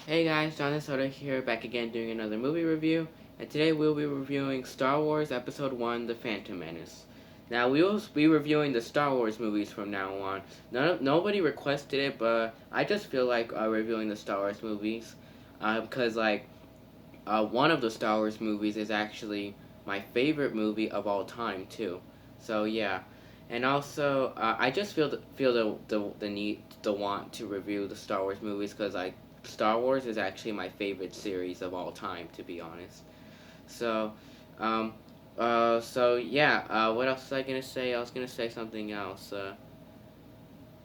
Hey guys, Jonathan Soda here, back again doing another movie review, and today we'll be reviewing Star Wars Episode 1, The Phantom Menace. Now, we will be reviewing the Star Wars movies from now on. Nobody requested it, but I just feel like reviewing the Star Wars movies, because, one of the Star Wars movies is actually my favorite movie of all time, too. So, yeah. And also, I just feel the need, the want to review the Star Wars movies because Star Wars is actually my favorite series of all time, to be honest. So, um, so yeah. What else was I gonna say? I was gonna say something else.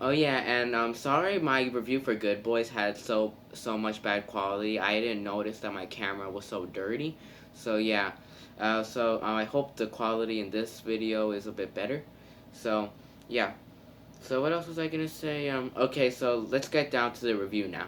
Oh yeah, and sorry, my review for Good Boys had so much bad quality. I didn't notice that my camera was so dirty. So yeah. I hope the quality in this video is a bit better. So yeah. So what else was I gonna say? Okay, so let's get down to the review now.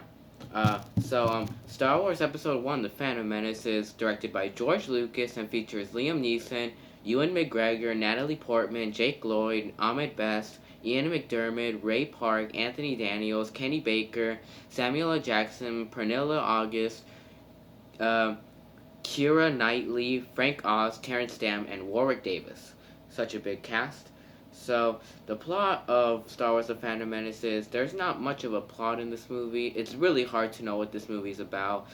Star Wars Episode 1, The Phantom Menace is directed by George Lucas and features Liam Neeson, Ewan McGregor, Natalie Portman, Jake Lloyd, Ahmed Best, Ian McDermott, Ray Park, Anthony Daniels, Kenny Baker, Samuel L. Jackson, Pernilla August, uh, Keira Knightley, Frank Oz, Terrence Stamp, and Warwick Davis. Such a big cast. So, the plot of Star Wars The Phantom Menace is there's not much of a plot in this movie. It's really hard to know what this movie is about.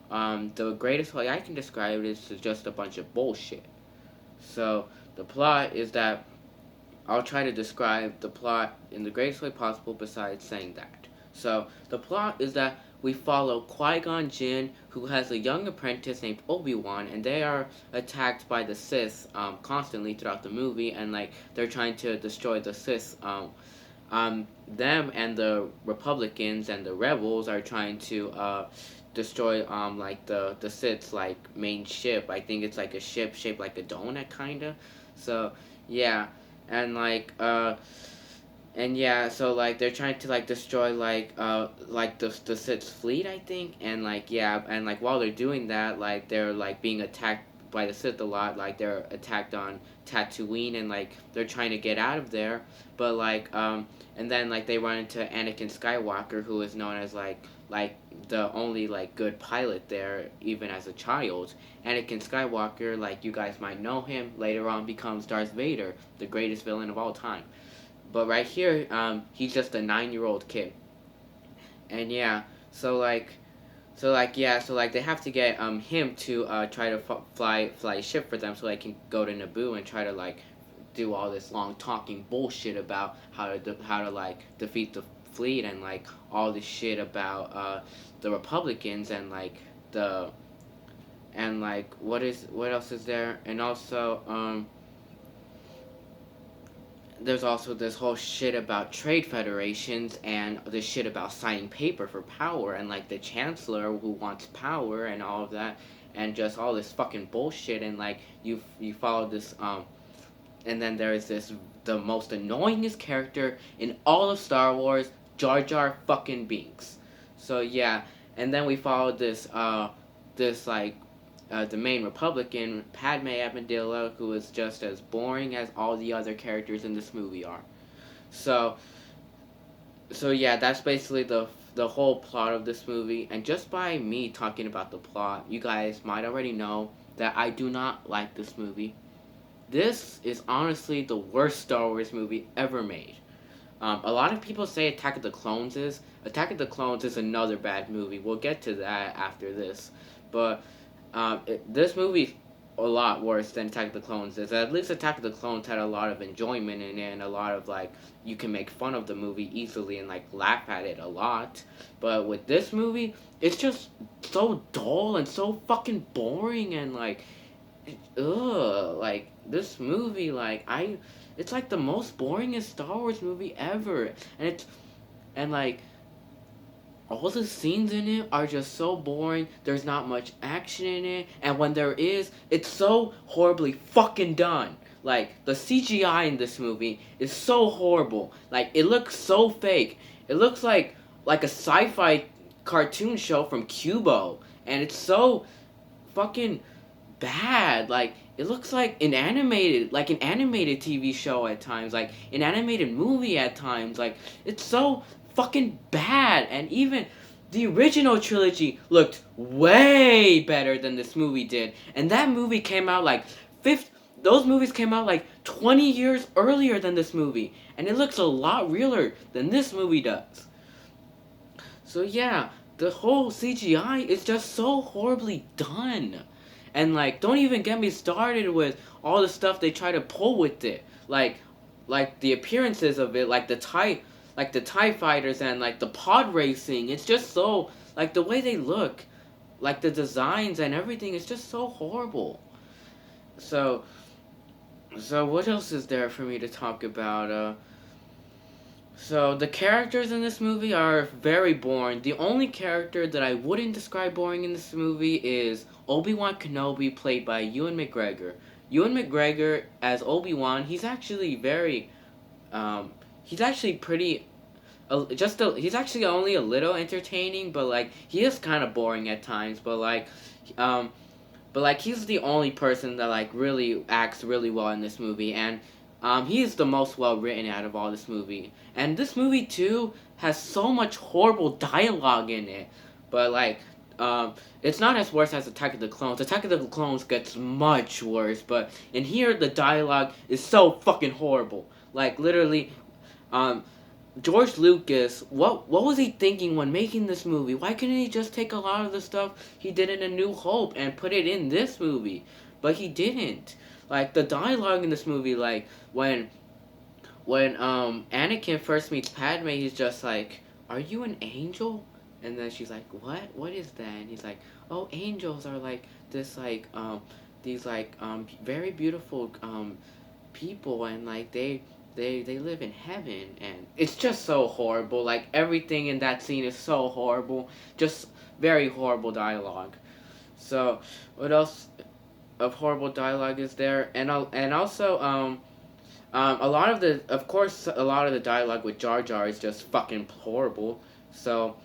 The greatest way I can describe it is just a bunch of bullshit. So, the plot is that I'll try to describe the plot in the greatest way possible besides saying that. So, the plot is that we follow Qui-Gon Jinn, who has a young apprentice named Obi-Wan, and they are attacked by the Sith constantly throughout the movie, and they're trying to destroy the Sith. Them and the Republicans and the rebels are trying to destroy the Sith's main ship. I think it's like a ship shaped like a donut kinda. So yeah, and they're trying to destroy the Sith's fleet, I think, and while they're doing that, they're being attacked by the Sith a lot. They're attacked on Tatooine, and they're trying to get out of there, but and then they run into Anakin Skywalker, who is known as the only good pilot there, even as a child. Anakin Skywalker, you guys might know him, later on becomes Darth Vader, the greatest villain of all time. But right here, he's just a 9-year-old kid, and yeah, so they have to get him to try to fly a ship for them so they can go to Naboo and try to do all this long talking bullshit about how to defeat the fleet, and all this shit about the Republicans, and the and what else is there, and also there's also this whole shit about trade federations, and this shit about signing paper for power, and the chancellor who wants power and all of that, and just all this fucking bullshit, and you follow this and then there's the most annoyingest character in all of Star Wars, Jar Jar fucking Binks. So yeah, and then we follow this the main Republican, Padme Amidala, who is just as boring as all the other characters in this movie are. So, yeah, that's basically the whole plot of this movie. And just by me talking about the plot, you guys might already know that I do not like this movie. This is honestly the worst Star Wars movie ever made. A lot of people say Attack of the Clones is. Attack of the Clones is another bad movie. We'll get to that after this. But this movie's a lot worse than Attack of the Clones is. At least Attack of the Clones had a lot of enjoyment in it, and a lot of you can make fun of the movie easily and laugh at it a lot. But with this movie, it's just so dull and so fucking boring, and this movie, it's the most boringest Star Wars movie ever, and all the scenes in it are just so boring. There's not much action in it, and when there is, it's so horribly fucking done. The CGI in this movie is so horrible. It looks so fake. It looks like a sci-fi cartoon show from Cubo, and it's so fucking bad. It looks like an animated TV show at times, an animated movie at times. It's so fucking bad, and even the original trilogy looked way better than this movie did, and that movie came out like those movies came out like 20 years earlier than this movie, and it looks a lot realer than this movie does. So yeah, the whole CGI is just so horribly done. And like, don't even get me started with all the stuff they try to pull with it. Like the appearances of it, like the TIE fighters and like the pod racing. It's just so, like the way they look, like the designs and everything is just so horrible. So, so what else is there for me to talk about? So the characters in this movie are very boring. The only character that I wouldn't describe boring in this movie is Obi-Wan Kenobi, played by Ewan McGregor. Ewan McGregor as Obi-Wan, he's actually pretty, he's actually only a little entertaining, but like he is kind of boring at times. Um, but like he's the only person that like really acts really well in this movie, and he is the most well written out of all this movie. And this movie too has so much horrible dialogue in it, but like it's not as worse as Attack of the Clones. Attack of the Clones gets much worse, but in here the dialogue is so fucking horrible. Like literally, um, George Lucas, what was he thinking when making this movie? Why couldn't he just take a lot of the stuff he did in A New Hope and put it in this movie? But he didn't. Like the dialogue in this movie, like when Anakin first meets Padme, he's just like, "Are you an angel?" And then she's like, "What? What is that?" And he's like, "Oh, angels are like this these very beautiful people, and like they live in heaven." And it's just so horrible. Like everything in that scene is so horrible. Just very horrible dialogue. So what else of horrible dialogue is there? And also a lot of the, of course, a lot of the dialogue with Jar Jar is just fucking horrible. So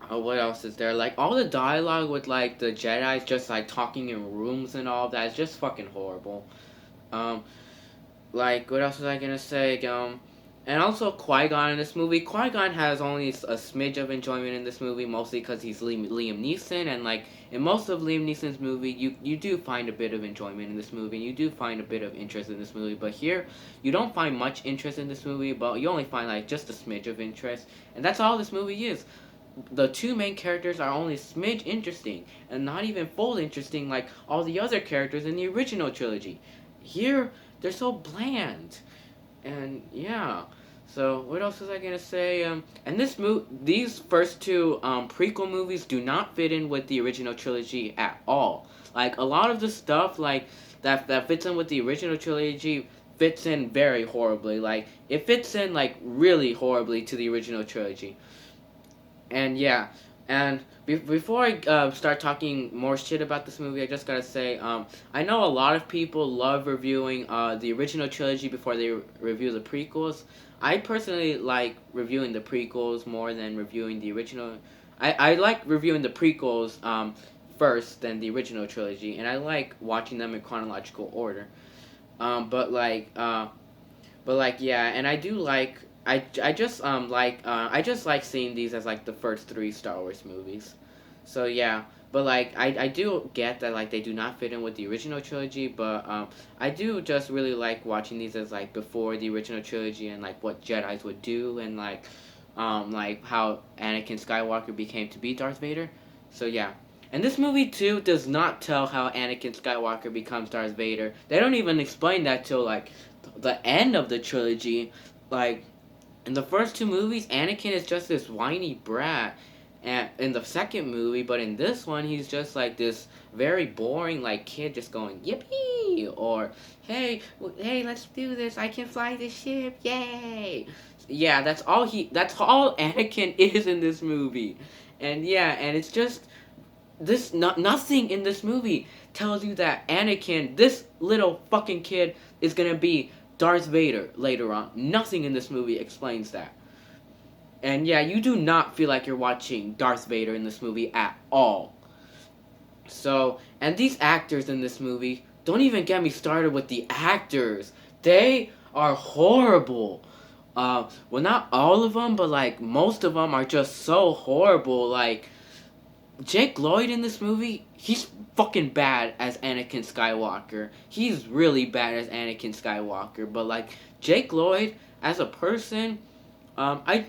what else is there? Like all the dialogue with like the Jedi's just like talking in rooms and all that is just fucking horrible. Um, like what else was I gonna say? And also Qui-Gon in this movie. Qui-Gon has only a smidge of enjoyment in this movie, mostly because he's Liam Neeson, and like in most of Liam Neeson's movie, you do find a bit of enjoyment in this movie, and you do find a bit of interest in this movie. But here, you don't find much interest in this movie, but you only find like just a smidge of interest, and that's all this movie is. The two main characters are only smidge interesting, and not even full interesting like all the other characters in the original trilogy. Here, they're so bland, and yeah. So what else was I gonna say? And these first two prequel movies do not fit in with the original trilogy at all. Like a lot of the stuff like that fits in with the original trilogy fits in very horribly. Like it fits in like really horribly to the original trilogy. And yeah, and before I start talking more shit about this movie, I just gotta say, I know a lot of people love reviewing the original trilogy before they review the prequels. I personally like reviewing the prequels more than reviewing the original. I like reviewing the prequels first than the original trilogy, and I like watching them in chronological order. But like yeah, and I do like I just like seeing these as like the first three Star Wars movies. So yeah, but like I do get that like they do not fit in with the original trilogy, but I do just really like watching these as like before the original trilogy and like what Jedi's would do and like how Anakin Skywalker became to be Darth Vader. So yeah. And this movie too does not tell how Anakin Skywalker becomes Darth Vader. They don't even explain that till like the end of the trilogy. Like in the first two movies, Anakin is just this whiny brat, and in the second movie, but in this one, he's just like this very boring like kid, just going yippee or hey, let's do this. I can fly the ship, yay! Yeah, That's all Anakin is in this movie, and yeah, and it's just nothing in this movie tells you that Anakin, this little fucking kid, is gonna be Darth Vader later on. Nothing in this movie explains that. And yeah, you do not feel like you're watching Darth Vader in this movie at all. So, and these actors in this movie, don't even get me started with the actors. They are horrible. Well, not all of them, but like most of them are just so horrible. Like Jake Lloyd in this movie, he's fucking bad as Anakin Skywalker. He's really bad as Anakin Skywalker. But like Jake Lloyd as a person, I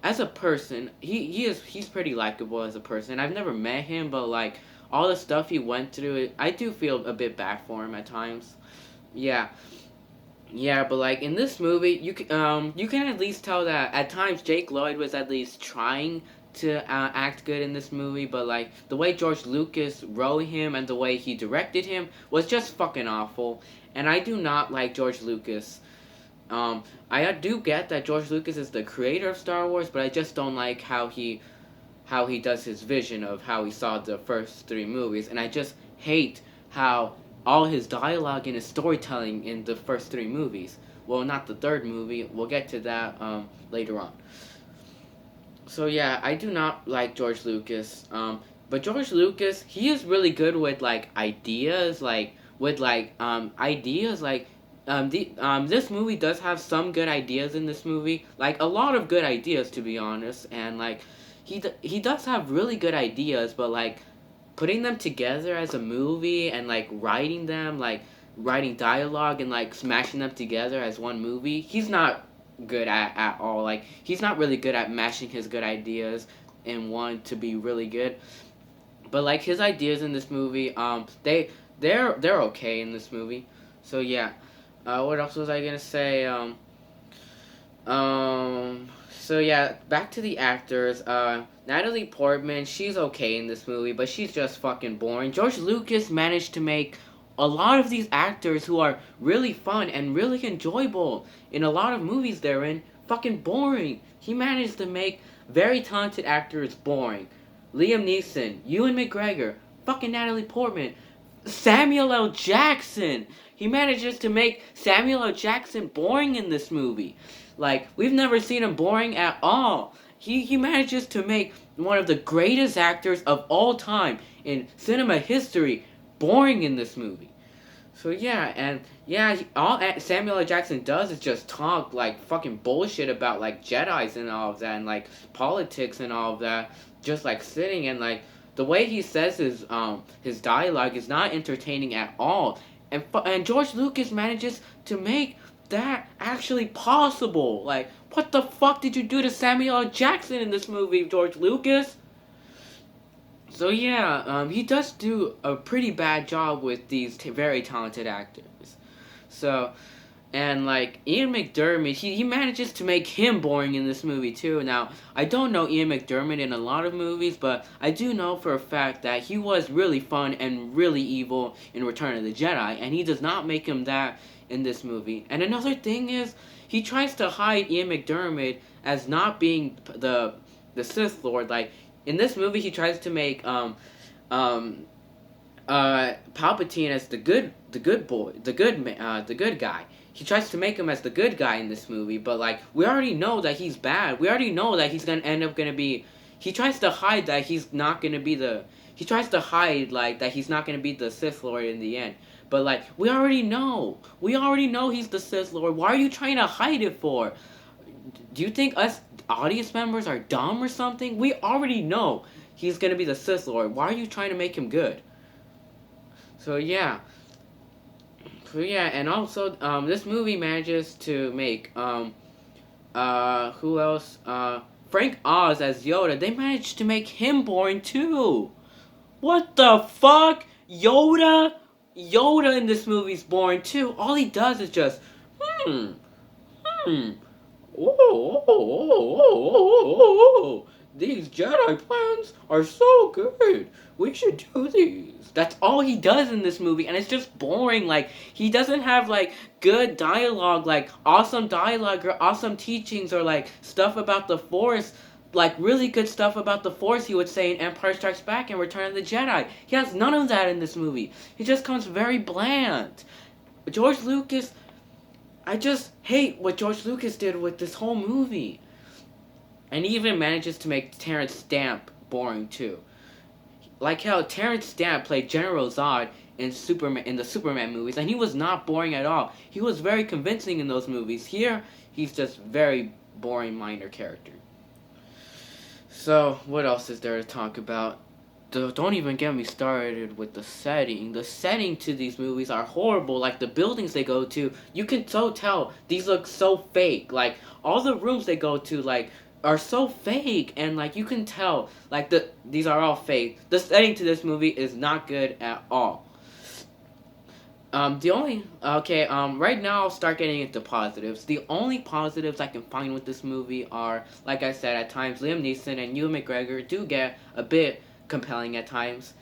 as a person, he's pretty likable as a person. I've never met him, but like all the stuff he went through, I do feel a bit bad for him at times. Yeah, yeah, but like in this movie, you can at least tell that at times Jake Lloyd was at least trying to act good in this movie, but like the way George Lucas wrote him and the way he directed him was just fucking awful. And I do not like George Lucas. I do get that George Lucas is the creator of Star Wars, but I just don't like how he does his vision of how he saw the first three movies, and I just hate how all his dialogue and his storytelling in the first three movies. Well, not the third movie. We'll get to that later on. So yeah, I do not like George Lucas. But George Lucas, he is really good with like ideas, like with like ideas like this movie does have some good ideas in this movie, like a lot of good ideas to be honest, and like he does have really good ideas, but like putting them together as a movie and like writing them, like writing dialogue and like smashing them together as one movie, he's not good at all. Like he's not really good at mashing his good ideas in one to be really good. But like his ideas in this movie, they're okay in this movie. So yeah. What else was I gonna say? So yeah, back to the actors. Natalie Portman, she's okay in this movie, but she's just fucking boring. George Lucas managed to make a lot of these actors who are really fun and really enjoyable in a lot of movies they're in fucking boring. He managed to make very talented actors boring. Liam Neeson, Ewan McGregor, fucking Natalie Portman, Samuel L. Jackson. He manages to make Samuel L. Jackson boring in this movie. Like, we've never seen him boring at all. He manages to make one of the greatest actors of all time in cinema history boring in this movie. So yeah, and yeah, all Samuel L. Jackson does is just talk like fucking bullshit about like Jedi's and all of that, and like politics and all of that. Just like sitting and like the way he says his dialogue is not entertaining at all. And George Lucas manages to make that actually possible. Like, what the fuck did you do to Samuel L. Jackson in this movie, George Lucas? So yeah, he does do a pretty bad job with these very talented actors. So, and like Ian McDiarmid, he manages to make him boring in this movie too. Now, I don't know Ian McDiarmid in a lot of movies, but I do know for a fact that he was really fun and really evil in Return of the Jedi, and he does not make him that in this movie. And another thing is, he tries to hide Ian McDiarmid as not being the Sith Lord. Like in this movie, he tries to make Palpatine as the good boy, the good guy. He tries to make him as the good guy in this movie, but like we already know that he's bad. We already know that he's gonna be. He tries to hide that he's not gonna be the. He tries to hide like that he's not gonna be the Sith Lord in the end. But like we already know. We already know he's the Sith Lord. Why are you trying to hide it for? Do you think us audience members are dumb or something? We already know he's gonna be the Sith Lord. Why are you trying to make him good? So yeah. So yeah, and also this movie manages to make who else? Frank Oz as Yoda. They managed to make him boring too. What the fuck? Yoda in this movie's boring too. All he does is just hmm hmm oh, these Jedi plans are so good. We should do these. That's all he does in this movie, and it's just boring. Like, he doesn't have, like, good dialogue, like, awesome dialogue or awesome teachings or, like, stuff about the Force. Like, really good stuff about the Force, he would say in Empire Strikes Back and Return of the Jedi. He has none of that in this movie. He just comes very bland. George Lucas... I just hate what George Lucas did with this whole movie. And he even manages to make Terrence Stamp boring too. like how Terrence Stamp played General Zod in the Superman movies, and he was not boring at all. He was very convincing in those movies. Here, he's just very boring minor character. So what else is there to talk about? Don't even get me started with the setting. The setting to these movies are horrible. Like the buildings they go to, you can so tell these look so fake. Like all the rooms they go to, like are so fake, and like you can tell, like these are all fake. The setting to this movie is not good at all. The only okay, right now I'll start getting into positives. The only positives I can find with this movie are, like I said, at times Liam Neeson and Ewan McGregor do get a bit compelling at times.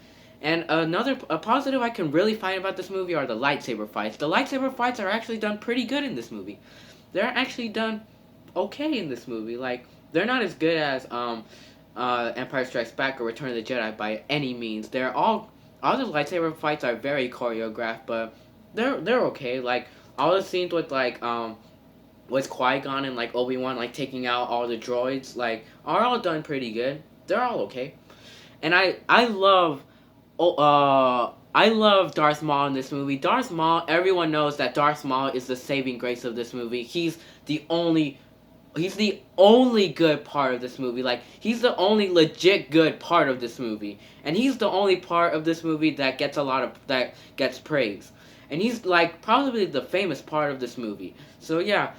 And a positive I can really find about this movie are the lightsaber fights. The lightsaber fights are actually done pretty good in this movie. They're actually done okay in this movie. Like they're not as good as Empire Strikes Back or Return of the Jedi by any means. They're all the lightsaber fights are very choreographed, but they're okay. Like all the scenes with Qui-Gon and like Obi-Wan like taking out all the droids like are all done pretty good. They're all okay. And I love Darth Maul in this movie. Darth Maul, everyone knows that Darth Maul is the saving grace of this movie. He's the only good part of this movie. Like he's the only legit good part of this movie, and he's the only part of this movie that gets praise. And he's like probably the famous part of this movie. So yeah,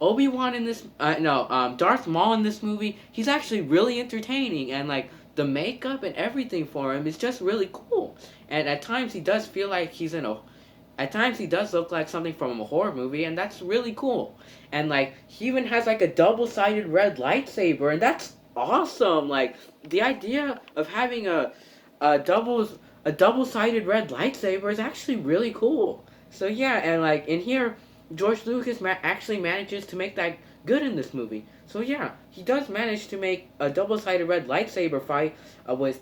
Obi-Wan in this no Darth Maul in this movie, he's actually really entertaining, and like the makeup and everything for him is just really cool. And at times he does feel like he's in a at times he does look like something from a horror movie, and that's really cool. And like he even has like a double-sided red lightsaber, and that's awesome. Like the idea of having a double a double-sided red lightsaber is actually really cool. So yeah, and like in here, George Lucas actually manages to make that good in this movie. So yeah, he does manage to make a double-sided red lightsaber fight with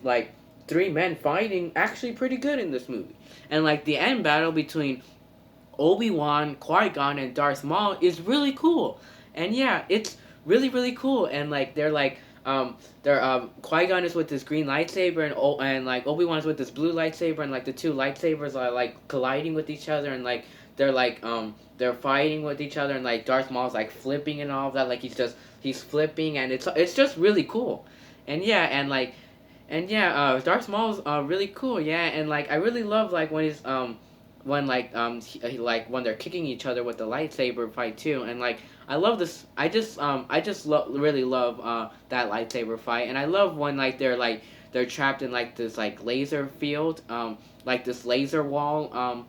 like three men fighting actually pretty good in this movie. And like the end battle between Obi-Wan, Qui-Gon, and Darth Maul is really cool. And yeah, it's really cool. And like Qui-Gon is with this green lightsaber, and like Obi-Wan is with this blue lightsaber, and like the two lightsabers are like colliding with each other, and like they're fighting with each other, and like Darth Maul's like flipping and all of that. Like he's flipping, and it's just really cool. And yeah, Darth Maul's really cool. Yeah, and like I really love like when they're kicking each other with the lightsaber fight too. And like I love this. Really love that lightsaber fight. And I love when they're trapped in like this like laser field, like this laser wall,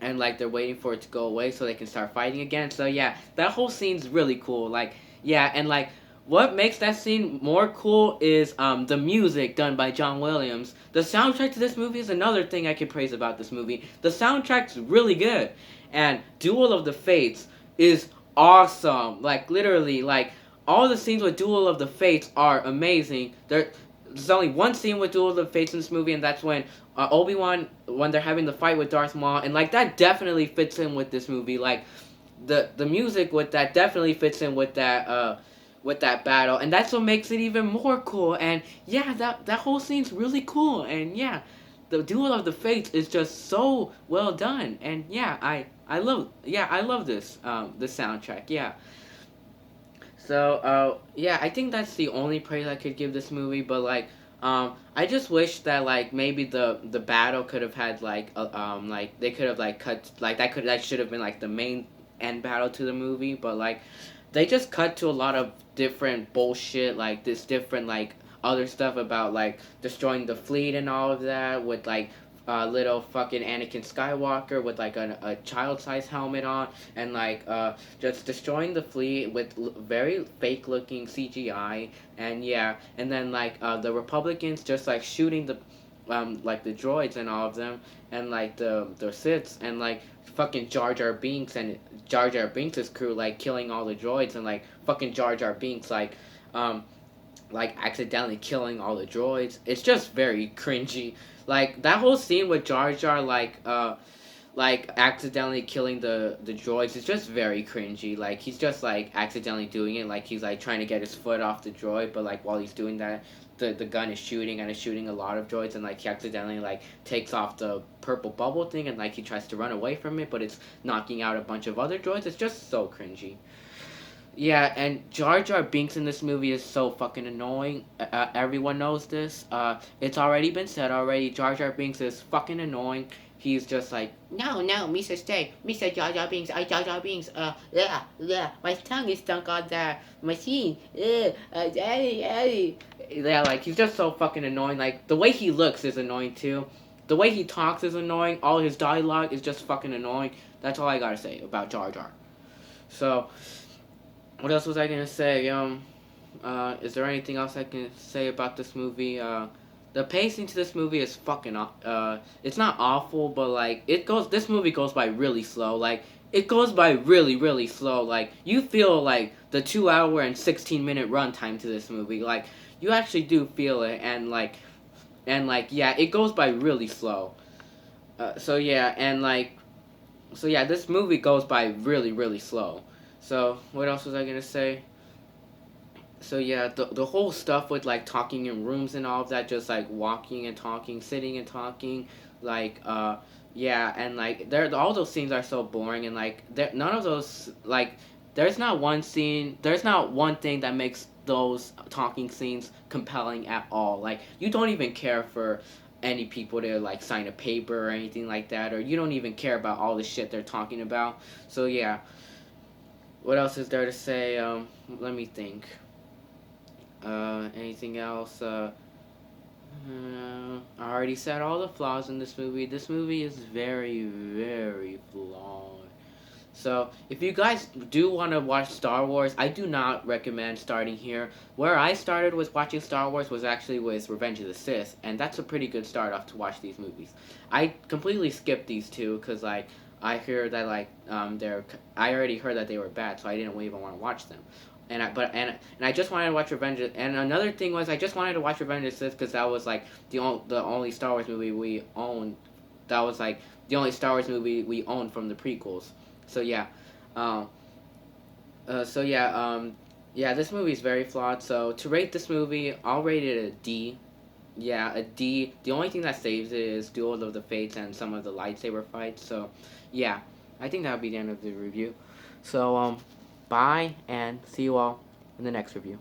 and like they're waiting for it to go away so they can start fighting again. So yeah, that whole scene's really cool. Like yeah, and like what makes that scene more cool is the music done by John Williams. The soundtrack to this movie is another thing I can praise about this movie. The soundtrack's really good, and Duel of the Fates is awesome. Like literally, like all the scenes with Duel of the Fates are amazing. There's only one scene with Duel of the Fates in this movie, and that's when Obi-Wan, when they're having the fight with Darth Maul, and like that definitely fits in with this movie. Like the music with that definitely fits in with that battle, and that's what makes it even more cool. And yeah, that whole scene's really cool. And yeah, the Duel of the Fates is just so well done. And yeah, I love this soundtrack. Yeah. So yeah, I think that's the only praise I could give this movie. But like I just wish that like maybe the battle could have had like they could have like cut like that should have been like the main end battle to the movie. But like they just cut to a lot of different bullshit, like this different like other stuff about like destroying the fleet and all of that with like little fucking Anakin Skywalker with like a child-sized helmet on, and like just destroying the fleet with very fake looking CGI. And yeah, and then like the Republicans just like shooting the like the droids and all of them, and like the Siths, and like fucking Jar Jar Binks and Jar Jar Binks' crew like killing all the droids, and like fucking Jar Jar Binks like accidentally killing all the droids. It's just very cringy. Like that whole scene with Jar Jar like accidentally killing the droids is just very cringy. Like he's just like accidentally doing it, like he's like trying to get his foot off the droid, but like while he's doing that, the gun is shooting and it's shooting a lot of droids, and like he accidentally like takes off the purple bubble thing, and like he tries to run away from it, but it's knocking out a bunch of other droids. It's just so cringy. Yeah, and Jar Jar Binks in this movie is so fucking annoying. Everyone knows this. It's already been said already. Jar Jar Binks is fucking annoying. He's just like, no, no, Mr. Stay, Mr. Jar Jar Binks, Jar Jar Binks, yeah, yeah, my tongue is stuck on that machine, daddy, daddy. Yeah, like, he's just so fucking annoying. Like, the way he looks is annoying, too. The way he talks is annoying. All his dialogue is just fucking annoying. That's all I gotta say about Jar Jar. So, what else was I gonna say? Is there anything else I can say about this movie? The pacing to this movie is fucking it's not awful, but like this movie goes by really slow. Like it goes by really really slow. Like you feel like the 2 hour and 16 minute runtime to this movie. Like you actually do feel it, and yeah, it goes by really slow. So yeah, this movie goes by really really slow. So what else was I gonna say? So yeah, the whole stuff with like talking in rooms and all of that, just like walking and talking, sitting and talking, like yeah, and like there all those scenes are so boring, and like there none of those like there's not one thing that makes those talking scenes compelling at all. Like you don't even care for any people to like sign a paper or anything like that, or you don't even care about all the shit they're talking about. So yeah, what else is there to say? Let me think. Anything else? I already said all the flaws in this movie. This movie is very, very flawed. So, if you guys do want to watch Star Wars, I do not recommend starting here. Where I started with watching Star Wars was actually with Revenge of the Sith, and that's a pretty good start off to watch these movies. I completely skipped these two because, like, I heard that I already heard that they were bad, so I didn't even want to watch them. And I just wanted to watch And another thing was I just wanted to watch Revenge of the Sith because that was like the only Star Wars movie we owned. That was like the only Star Wars movie we owned from the prequels. So yeah, um, yeah. This movie is very flawed. So to rate this movie, I'll rate it a D. Yeah, a D. The only thing that saves it is Duel of the Fates and some of the lightsaber fights. So, yeah, I think that would be the end of the review. So, bye, and see you all in the next review.